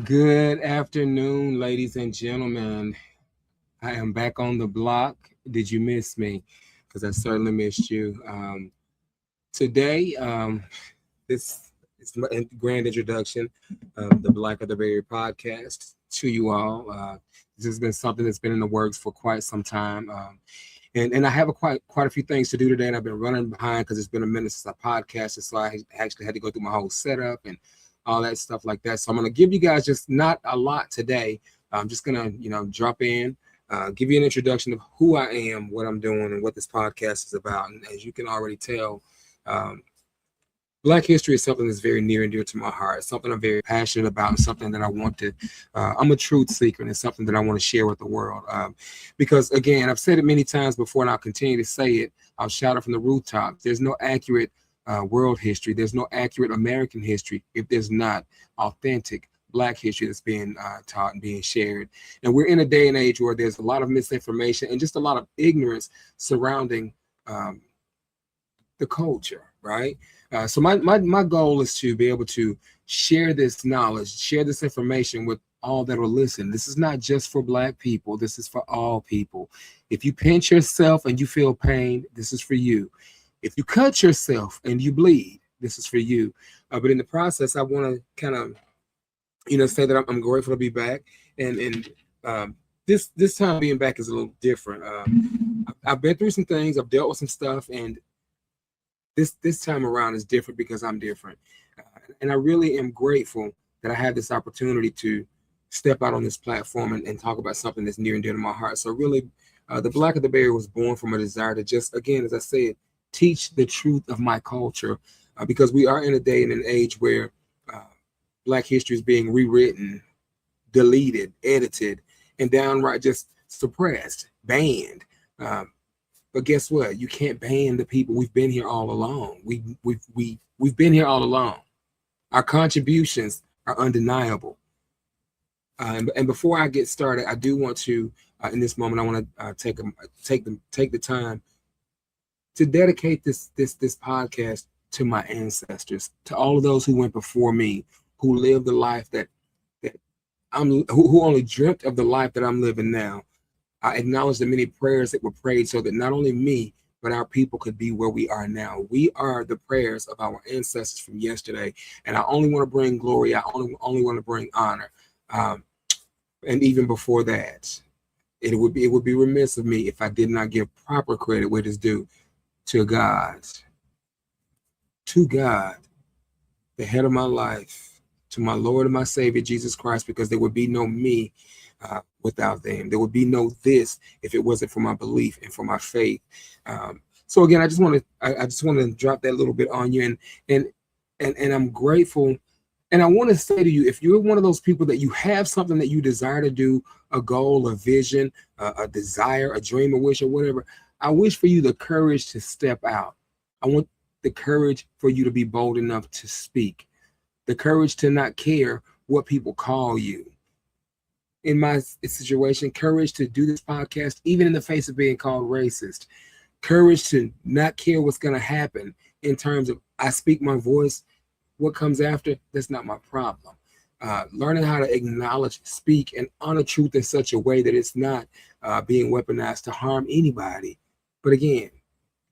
Good afternoon, ladies and gentlemen. I am back on the block. Did you miss me? Because I certainly missed you. Today, this is my grand introduction of the Black of the Berry podcast to you all. This has been something that's been in the works for quite some time. And I have quite a few things to do today, and I've been running behind because it's been a minute since I podcasted, so I actually had to go through my whole setup and all that stuff like that. So I'm gonna give you guys just not a lot today. I'm just gonna drop in, give you an introduction of who I am, what I'm doing, and what this podcast is about. And as you can already tell, um, Black history is something that's very near and dear to my heart. It's something I'm very passionate about, and something that I want to. I'm a truth seeker, and it's something that I want to share with the world. Because again, I've said it many times before, and I'll continue to say it. I'll shout it from the rooftops. There's no accurate world history. There's no accurate American history if there's not authentic Black history that's being taught and being shared. And we're in a day and age where there's a lot of misinformation and just a lot of ignorance surrounding the culture, right? So my goal is to be able to share this knowledge, share this information with all that will listen. This is not just for Black people. This is for all people. If you pinch yourself and you feel pain, this is for you. If you cut yourself and you bleed, this is for you. But in the process, I want to kind of, say that I'm grateful to be back. And this time being back is a little different. I've been through some things. I've dealt with some stuff, and this time around is different because I'm different. And I really am grateful that I had this opportunity to step out on this platform and talk about something that's near and dear to my heart. So really, the Black of the Berry was born from a desire to just, again, as I said, teach the truth of my culture, because we are in a day and an age where uh, Black history is being rewritten, deleted, edited, and downright just suppressed, banned. Um, but guess what? You can't ban the people. We've been here all along. We've been here all along. Our contributions are undeniable. And before I get started, I do want to, in this moment, I want to take the time to dedicate this podcast to my ancestors, to all of those who went before me, who lived the life that who only dreamt of the life that I'm living now. I acknowledge the many prayers that were prayed so that not only me, but our people could be where we are now. We are the prayers of our ancestors from yesterday. And I only want to bring glory. I only want to bring honor. Um, and even before that, it would be remiss of me if I did not give proper credit where it is due to God, the head of my life, to my Lord and my Savior, Jesus Christ, because there would be no me without them. There would be no this if it wasn't for my belief and for my faith. So again, I just want to drop that little bit on you, and I'm grateful. And I want to say to you, if you're one of those people that you have something that you desire to do, a goal, a vision, a desire, a dream, a wish, or whatever, I wish for you the courage to step out. I want the courage for you to be bold enough to speak, the courage to not care what people call you. In my situation, courage to do this podcast, even in the face of being called racist, courage to not care what's going to happen in terms of I speak my voice. What comes after, that's not my problem. Learning how to acknowledge, speak, and honor truth in such a way that it's not being weaponized to harm anybody. But again,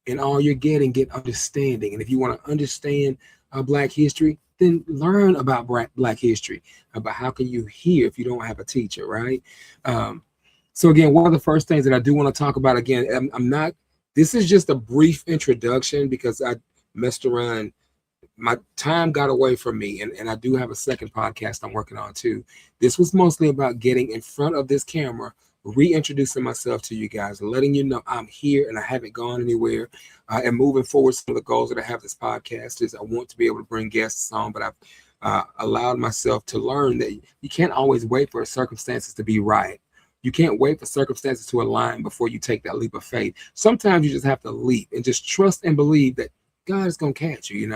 in all you're getting, get understanding. And if you want to understand Black history, then learn about Black history. About how can you hear if you don't have a teacher, right? So again, one of the first things that I do want to talk about, again, I'm not, this is just a brief introduction because I messed around. My time got away from me, and I do have a second podcast I'm working on too. This was mostly about getting in front of this camera, reintroducing myself to you guys, letting you know I'm here and I haven't gone anywhere. And moving forward, some of the goals that I have this podcast is I want to be able to bring guests on, but I've allowed myself to learn that you can't always wait for circumstances to be right. You can't wait for circumstances to align before you take that leap of faith. Sometimes you just have to leap and just trust and believe that God is gonna catch you,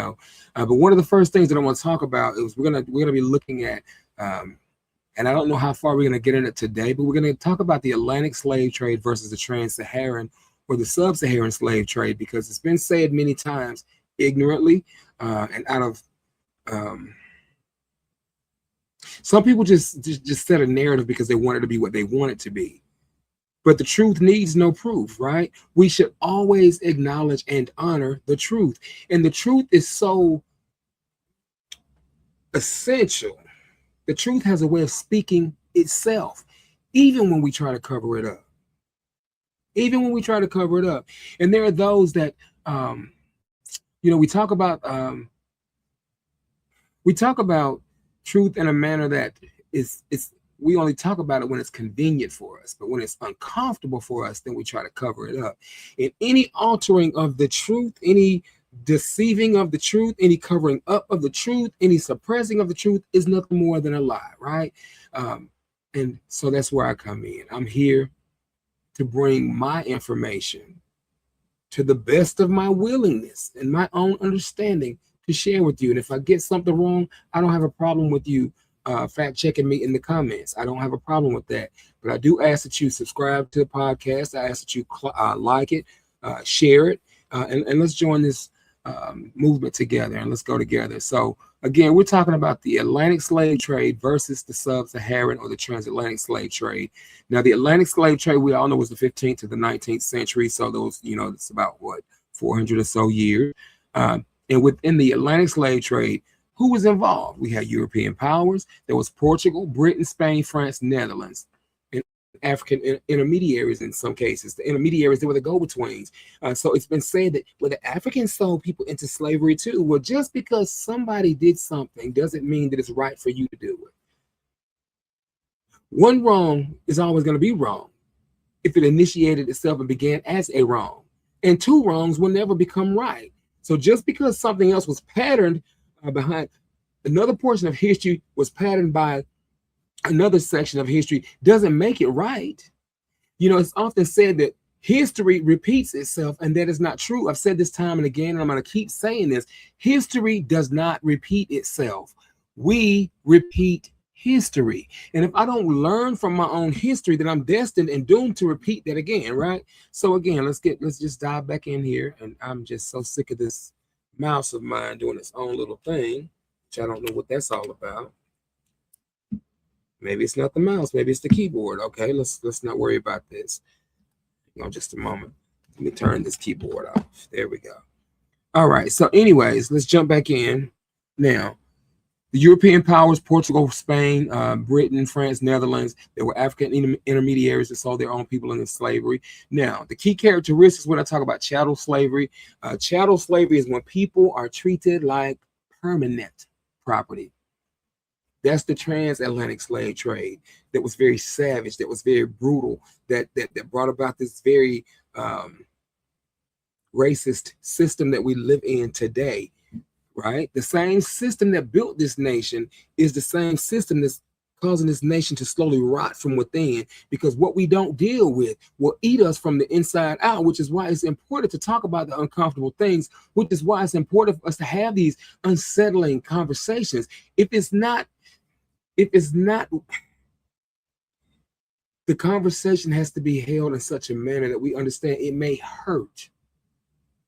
But one of the first things that I want to talk about is we're gonna be looking at, and I don't know how far we're gonna get in it today, but we're gonna talk about the Atlantic slave trade versus the trans-Saharan or the sub-Saharan slave trade, because it's been said many times ignorantly and out of Some people just set a narrative because they want it to be what they want it to be. But the truth needs no proof, right? We should always acknowledge and honor the truth. And the truth is so essential. The truth has a way of speaking itself, even when we try to cover it up. Even when we try to cover it up. And there are those that, we talk about truth in a manner that is we only talk about it when it's convenient for us, but when it's uncomfortable for us, then we try to cover it up. And any altering of the truth, any deceiving of the truth, any covering up of the truth, any suppressing of the truth is nothing more than a lie, right? And so that's where I come in. I'm here to bring my information to the best of my willingness and my own understanding to share with you. And if I get something wrong, I don't have a problem with you fact checking me in the comments. I don't have a problem with that. But I do ask that you subscribe to the podcast. I ask that you like it, share it, and let's join this movement together, and let's go together. So again, we're talking about the Atlantic slave trade versus the sub-Saharan or the transatlantic slave trade. Now, the Atlantic slave trade, we all know, was the 15th to the 19th century. So those, it's about 400 or so years. And within the Atlantic slave trade, who was involved? We had European powers. There was Portugal, Britain, Spain, France, Netherlands, and African intermediaries in some cases. The intermediaries, they were the go-betweens. So it's been said that the Africans sold people into slavery too. Well, just because somebody did something doesn't mean that it's right for you to do it. One wrong is always going to be wrong if it initiated itself and began as a wrong. And two wrongs will never become right. So just because something else was patterned behind another portion of history was patterned by another section of history doesn't make it right. It's often said that history repeats itself, and that is not true. I've said this time and again, and I'm going to keep saying this. History does not repeat itself. We repeat history. And if I don't learn from my own history, then I'm destined and doomed to repeat that again, right? So again, let's just dive back in here. And I'm just so sick of this mouse of mine doing its own little thing, which I don't know what that's all about. Maybe it's not the mouse, maybe it's the keyboard. Okay, let's not worry about this. Just a moment. Let me turn this keyboard off. There we go. All right, so anyways, let's jump back in. Now, the European powers, Portugal, Spain, Britain, France, Netherlands, there were African intermediaries that sold their own people into slavery. Now, the key characteristics when I talk about chattel slavery is when people are treated like permanent property. That's the transatlantic slave trade that was very savage, that was very brutal, that brought about this very racist system that we live in today. Right? The same system that built this nation is the same system that's causing this nation to slowly rot from within, because what we don't deal with will eat us from the inside out, which is why it's important to talk about the uncomfortable things, which is why it's important for us to have these unsettling conversations. If it's not, the conversation has to be held in such a manner that we understand it may hurt.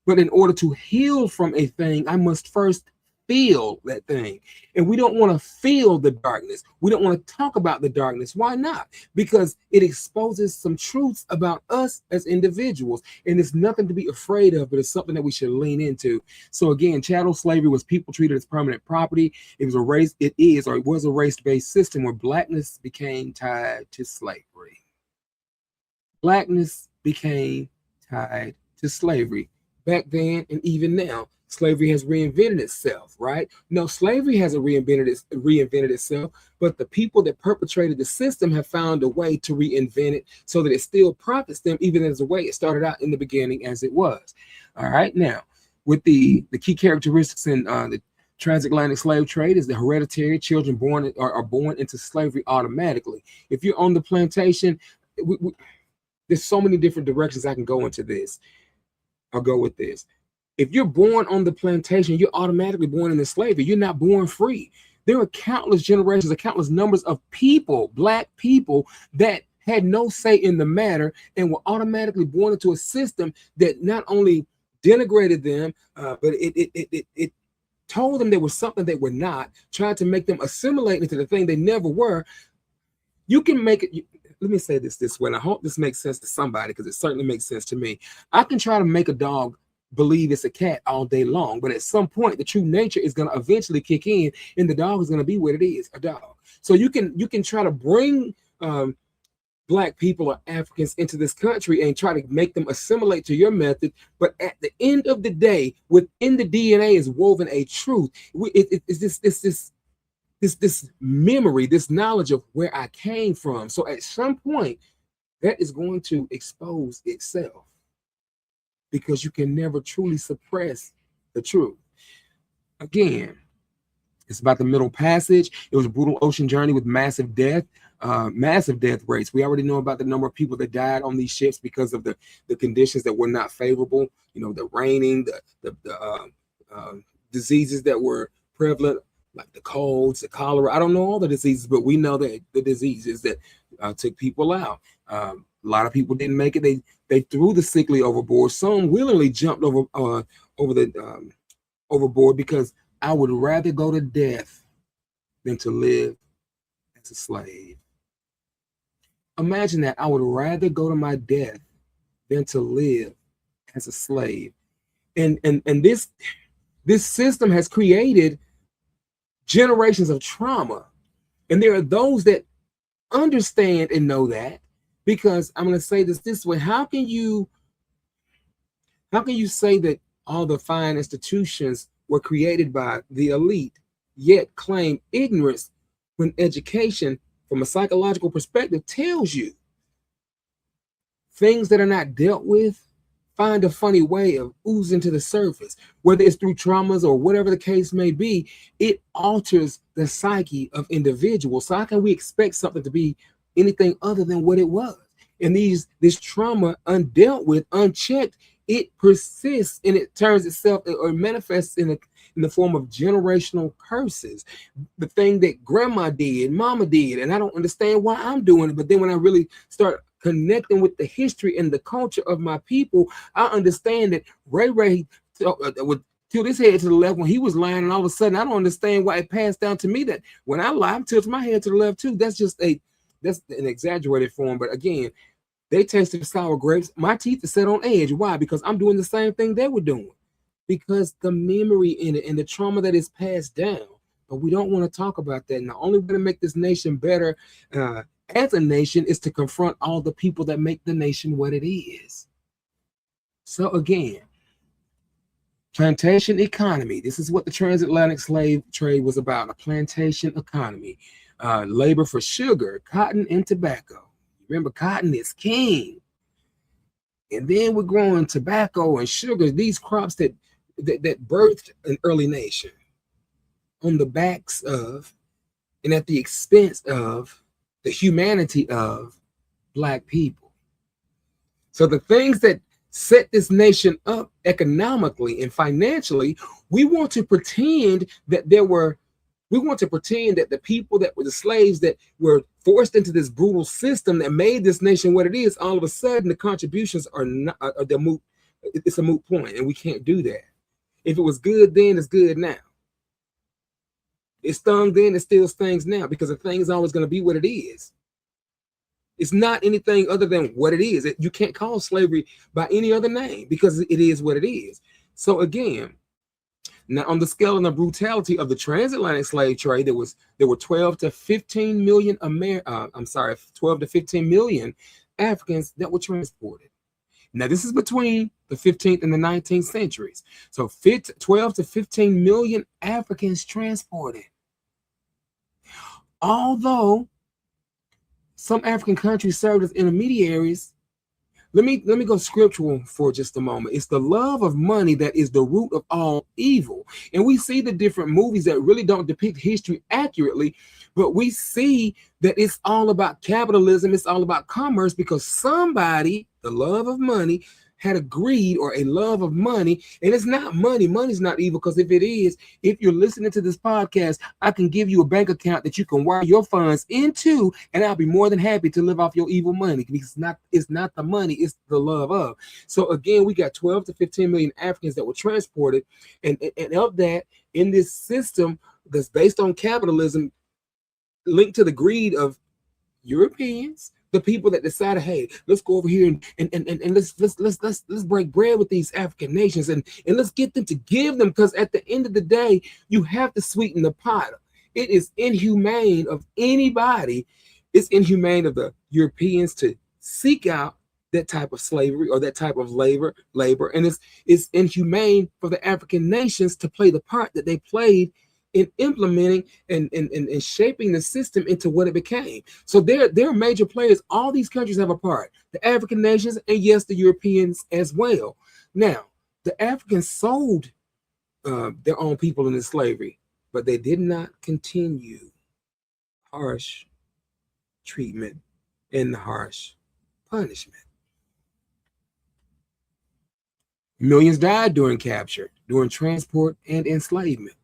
But in order to heal from a thing, I must first feel that thing. And we don't want to feel the darkness. We don't want to talk about the darkness. Why not? Because it exposes some truths about us as individuals. And it's nothing to be afraid of, but it's something that we should lean into. So again, chattel slavery was people treated as permanent property. It was a race-based system where blackness became tied to slavery. Blackness became tied to slavery. Back then and even now, slavery has reinvented itself, right? No, slavery hasn't reinvented itself, but the people that perpetrated the system have found a way to reinvent it so that it still profits them, even as the way it started out in the beginning as it was. All right, now, with the key characteristics in the transatlantic slave trade is the hereditary. Children are born into slavery automatically. If you're on the plantation, there's so many different directions I can go into this. I'll go with this. If you're born on the plantation, you're automatically born into slavery. You're not born free. There are countless generations, countless numbers of people, black people, that had no say in the matter and were automatically born into a system that not only denigrated them, but it told them they were something they were not, tried to make them assimilate into the thing they never were. You can make it. Let me say this way, and I hope this makes sense to somebody, because it certainly makes sense to me. I can try to make a dog believe it's a cat all day long, but at some point the true nature is going to eventually kick in, and the dog is going to be what it is, a dog. So you can try to bring Black people or Africans into this country and try to make them assimilate to your method, but at the end of the day, within the DNA is woven a truth. It's this memory, this knowledge of where I came from. So at some point, that is going to expose itself, because you can never truly suppress the truth. Again, it's about the Middle Passage. It was a brutal ocean journey with massive death rates. We already know about the number of people that died on these ships because of the conditions that were not favorable. You know, the raining, the diseases that were prevalent, like the colds, the cholera. I don't know all the diseases, but we know that the diseases that took people out. A lot of people didn't make it. They threw the sickly overboard. Some willingly jumped overboard, because I would rather go to death than to live as a slave. Imagine that. I would rather go to my death than to live as a slave. And this system has created generations of trauma. And there are those that understand and know that, because I'm going to say this way. How can you say that all the fine institutions were created by the elite, yet claim ignorance when education from a psychological perspective tells you things that are not dealt with find a funny way of oozing to the surface, whether it's through traumas or whatever the case may be? It alters the psyche of individuals. So how can we expect something to be anything other than what it was? And this trauma undealt with, unchecked, it persists, and it turns itself or manifests in the form of generational curses. The thing that grandma did, mama did, and I don't understand why I'm doing it. But then when I really start connecting with the history and the culture of my people, I understand that Ray would tilt his head to the left when he was lying, and all of a sudden I don't understand why it passed down to me that when I lie, I tilt my head to the left too. That's an exaggerated form, but again, they tasted sour grapes. My teeth are set on edge. Why? Because I'm doing the same thing they were doing. Because the memory in it and the trauma that is passed down. But we don't want to talk about that. And the only way to make this nation better as a nation is to confront all the people that make the nation what it is. So again, plantation economy. This is what the transatlantic slave trade was about, a plantation economy. Labor for sugar, cotton, and tobacco. Remember, cotton is king. And then we're growing tobacco and sugar, these crops that birthed an early nation on the backs of and at the expense of the humanity of Black people. So the things that set this nation up economically and financially, we want to pretend that the people that were the slaves that were forced into this brutal system that made this nation what it is, all of a sudden the contributions are not moot. It's a moot point, and we can't do that. If it was good then, it's good now. It stung then, it still stings now, because the thing is always going to be what it is. It's not anything other than what it is. You can't call slavery by any other name, because it is what it is. So again, now on the scale and the brutality of the transatlantic slave trade, there were 12 to 15 million 12 to 15 million Africans that were transported. Now this is between the 15th and the 19th centuries. So 12 to 15 million Africans transported. Although some African countries served as intermediaries, let me go scriptural for just a moment. It's the love of money that is the root of all evil. And we see the different movies that really don't depict history accurately, but we see that it's all about capitalism. It's all about commerce, because somebody, the love of money, had a greed or a love of money. And it's not money. Money's not evil, because if it is, if you're listening to this podcast, I can give you a bank account that you can wire your funds into, and I'll be more than happy to live off your evil money, because it's not the money, it's the love of. So again, we got 12 to 15 million Africans that were transported, and of that, in this system that's based on capitalism, linked to the greed of Europeans, the people that decided, hey, let's go over here and let's break bread with these African nations, and let's get them to give them, because at the end of the day, you have to sweeten the pot. It is inhumane of anybody. It's inhumane of the Europeans to seek out that type of slavery or that type of labor, and it's inhumane for the African nations to play the part that they played in implementing and shaping the system into what it became. So they're major players. All these countries have a part, the African nations, and yes, the Europeans as well. Now, the Africans sold their own people into slavery, but they did not continue harsh treatment and harsh punishment. Millions died during capture, during transport, and enslavement.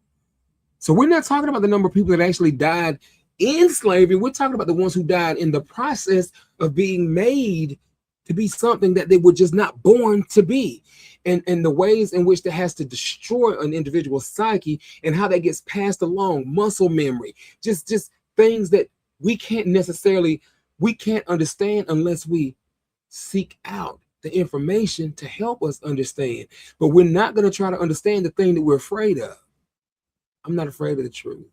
So we're not talking about the number of people that actually died in slavery. We're talking about the ones who died in the process of being made to be something that they were just not born to be. And the ways in which that has to destroy an individual's psyche, and how that gets passed along, muscle memory, just things that we can't understand unless we seek out the information to help us understand. But we're not going to try to understand the thing that we're afraid of. I'm not afraid of the truth.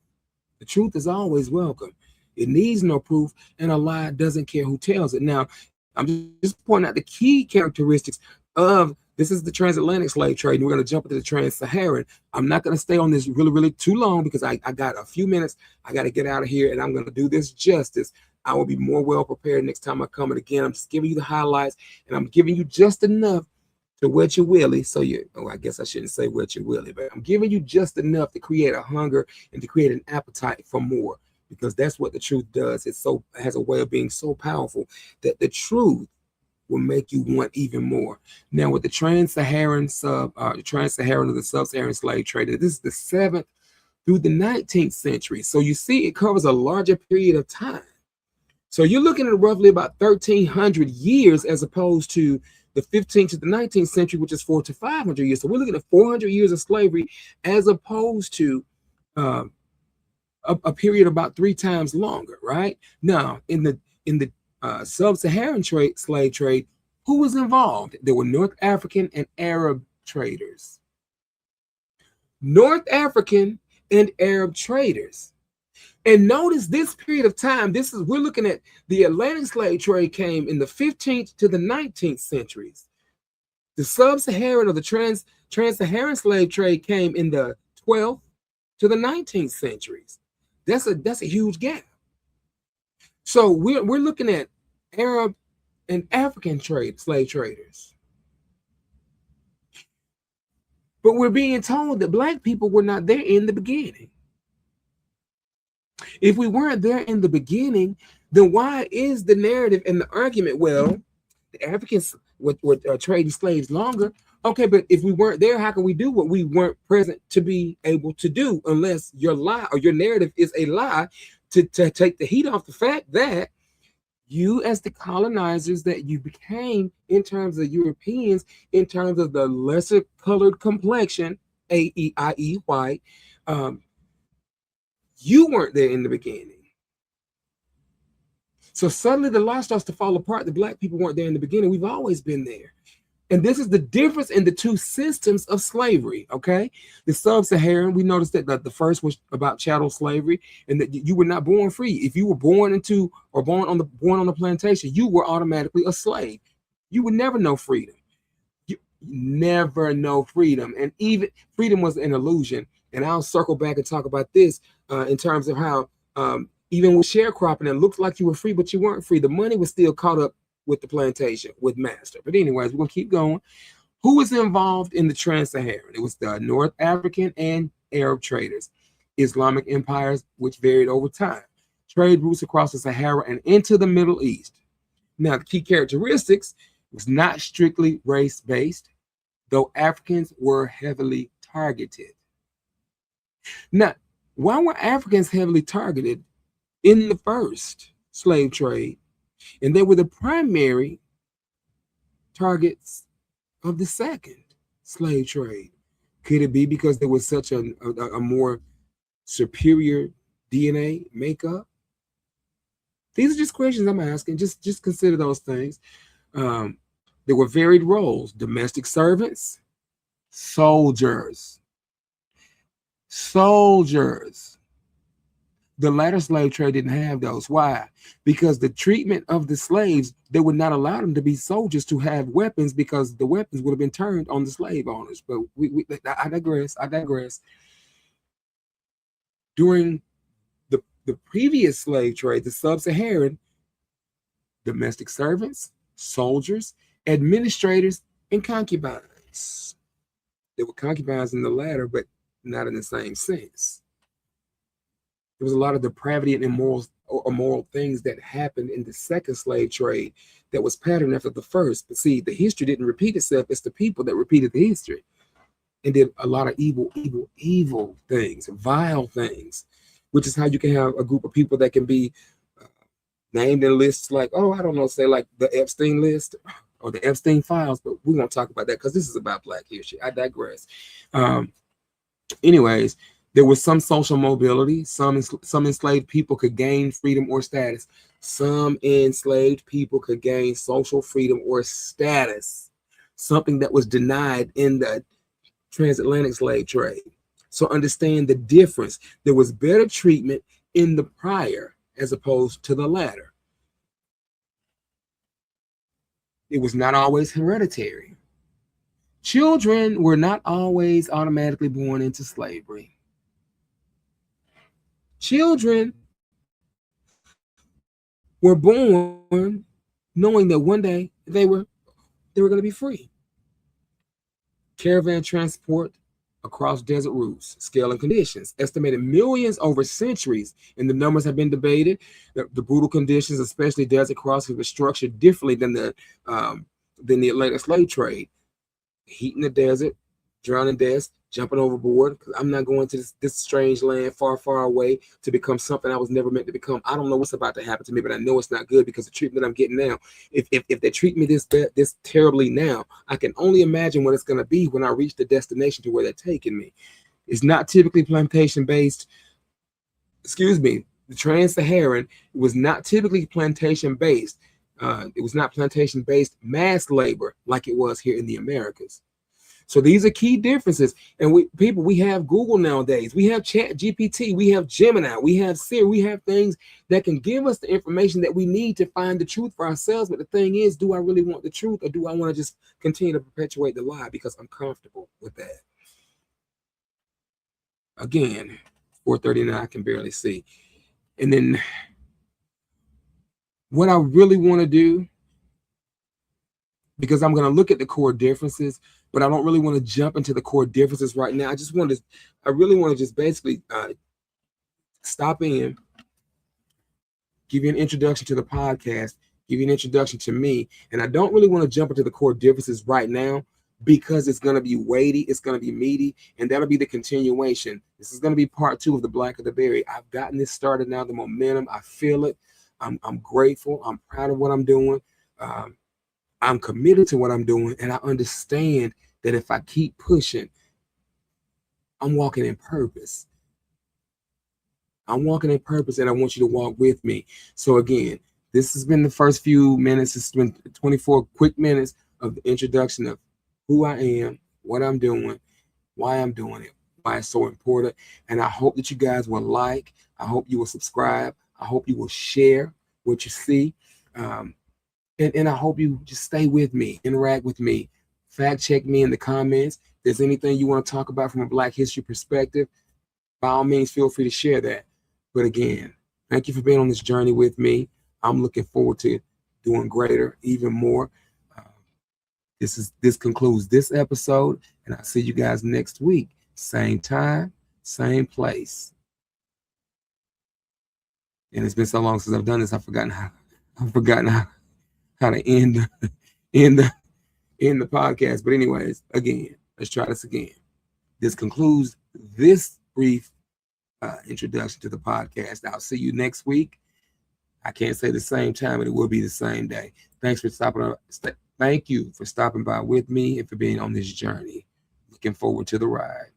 The truth is always welcome. It needs no proof, and a lie doesn't care who tells it. Now, I'm just pointing out the key characteristics of this is the transatlantic slave trade, and we're going to jump into the trans-Saharan. I'm not going to stay on this really too long, because I got a few minutes. I got to get out of here, and I'm going to do this justice. I will be more well prepared next time I come. And again, I'm just giving you the highlights, and I'm giving you just enough to wet your willy. So I guess I shouldn't say wet your willy, but I'm giving you just enough to create a hunger and to create an appetite for more, because that's what the truth does. It has a way of being so powerful that the truth will make you want even more. Now, with the trans-Saharan or the sub-Saharan slave trade, this is the 7th through the 19th century. So you see, it covers a larger period of time. So you're looking at roughly about 1,300 years, as opposed to the 15th to the 19th century, which is 400 to 500 years. So we're looking at 400 years of slavery, as opposed to a period about 3 times longer, right? Now, in the sub-Saharan slave trade, who was involved? There were North African and Arab traders. North African and Arab traders. And notice this period of time, we're looking at the Atlantic slave trade came in the 15th to the 19th centuries. The sub-Saharan or the trans-Saharan slave trade came in the 12th to the 19th centuries. That's a huge gap. So we're looking at Arab and African slave traders. But we're being told that Black people were not there in the beginning. If we weren't there in the beginning, then why is the narrative and the argument, well, the Africans were trading slaves longer? Okay, but if we weren't there, how can we do what we weren't present to be able to do, unless your lie or your narrative is a lie to take the heat off the fact that you, as the colonizers that you became in terms of Europeans, in terms of the lesser colored complexion, i.e. white, you weren't there in the beginning. So suddenly the lie starts to fall apart. The Black people weren't there in the beginning. We've always been there. And this is the difference in the two systems of slavery, okay? The sub-Saharan, we noticed that the first was about chattel slavery, and that you were not born free. If you were born on the plantation, you were automatically a slave. You would never know freedom. You never know freedom. And even freedom was an illusion. And I'll circle back and talk about this in terms of how even with sharecropping, it looked like you were free, but you weren't free. The money was still caught up with the plantation, with master. But anyways, we're going to keep going. Who was involved in the trans-Saharan? It was the North African and Arab traders, Islamic empires, which varied over time, trade routes across the Sahara and into the Middle East. Now, the key characteristics, was not strictly race-based, though Africans were heavily targeted. Now, why were Africans heavily targeted in the first slave trade? And they were the primary targets of the second slave trade. Could it be because there was such a more superior DNA makeup? These are just questions I'm asking. Just consider those things. There were varied roles: domestic servants, soldiers. The latter slave trade didn't have those. Why? Because the treatment of the slaves, they would not allow them to be soldiers, to have weapons, because the weapons would have been turned on the slave owners. But I digress. During the previous slave trade, the sub-Saharan, domestic servants, soldiers, administrators, and concubines. There were concubines in the latter, but not in the same sense. There was a lot of depravity and immoral things that happened in the second slave trade that was patterned after the first. But see, the history didn't repeat itself. It's the people that repeated the history and did a lot of evil things, vile things, which is how you can have a group of people that can be named in lists like, I don't know, say like the Epstein list or the Epstein files, but we won't talk about that because this is about Black history. I digress. Anyways, there was some social mobility. Some enslaved people could gain freedom or status. Some enslaved people could gain social freedom or status, something that was denied in the transatlantic slave trade. So understand the difference. There was better treatment in the prior as opposed to the latter. It was not always hereditary. Children were not always automatically born into slavery. Children were born knowing that one day they were going to be free. Caravan transport across desert routes, scale and conditions, estimated millions over centuries, and the numbers have been debated. The brutal conditions, especially desert crossing, were structured differently than the Atlantic slave trade. Heat in the desert, drowning deaths, jumping overboard. Because I'm not going to this strange land far, far away to become something I was never meant to become. I don't know what's about to happen to me, but I know it's not good because the treatment I'm getting now. If they treat me this terribly now, I can only imagine what it's going to be when I reach the destination to where they're taking me. It's not typically plantation based. The trans-Saharan was not typically plantation based. It was not plantation based mass labor like it was here in the Americas. So these are key differences. And we have Google nowadays. We have Chat GPT. We have Gemini. We have Siri. We have things that can give us the information that we need to find the truth for ourselves. But the thing is, do I really want the truth, or do I want to just continue to perpetuate the lie because I'm comfortable with that? Again, 4:39, I can barely see. And then what I really want to do, because I'm going to look at the core differences, but I don't really want to jump into the core differences right now. I really want to just basically stop in, give you an introduction to the podcast, give you an introduction to me. And I don't really want to jump into the core differences right now because it's going to be weighty, it's going to be meaty, and that'll be the continuation. This is going to be part 2 of the Black of the Berry. I've gotten this started now, the momentum, I feel it. I'm grateful. I'm proud of what I'm doing. I'm committed to what I'm doing, and I understand that if I keep pushing, I'm walking in purpose. I'm walking in purpose, and I want you to walk with me. So again, this has been the first few minutes. It's been 24 quick minutes of the introduction of who I am, what I'm doing, why I'm doing it, why it's so important. And I hope that you guys will like. I hope you will subscribe. I hope you will share what you see. And I hope you just stay with me, interact with me, fact check me in the comments. If there's anything you want to talk about from a Black history perspective, by all means, feel free to share that. But again, thank you for being on this journey with me. I'm looking forward to doing greater, even more. This concludes this episode, and I'll see you guys next week. Same time, same place. And it's been so long since I've done this, I've forgotten how to end in the podcast. But anyways, again, let's try this again. This concludes this brief introduction to the podcast. I'll see you next week. I can't say the same time, but it will be the same day. Thanks for stopping. Thank you for stopping by with me and for being on this journey. Looking forward to the ride.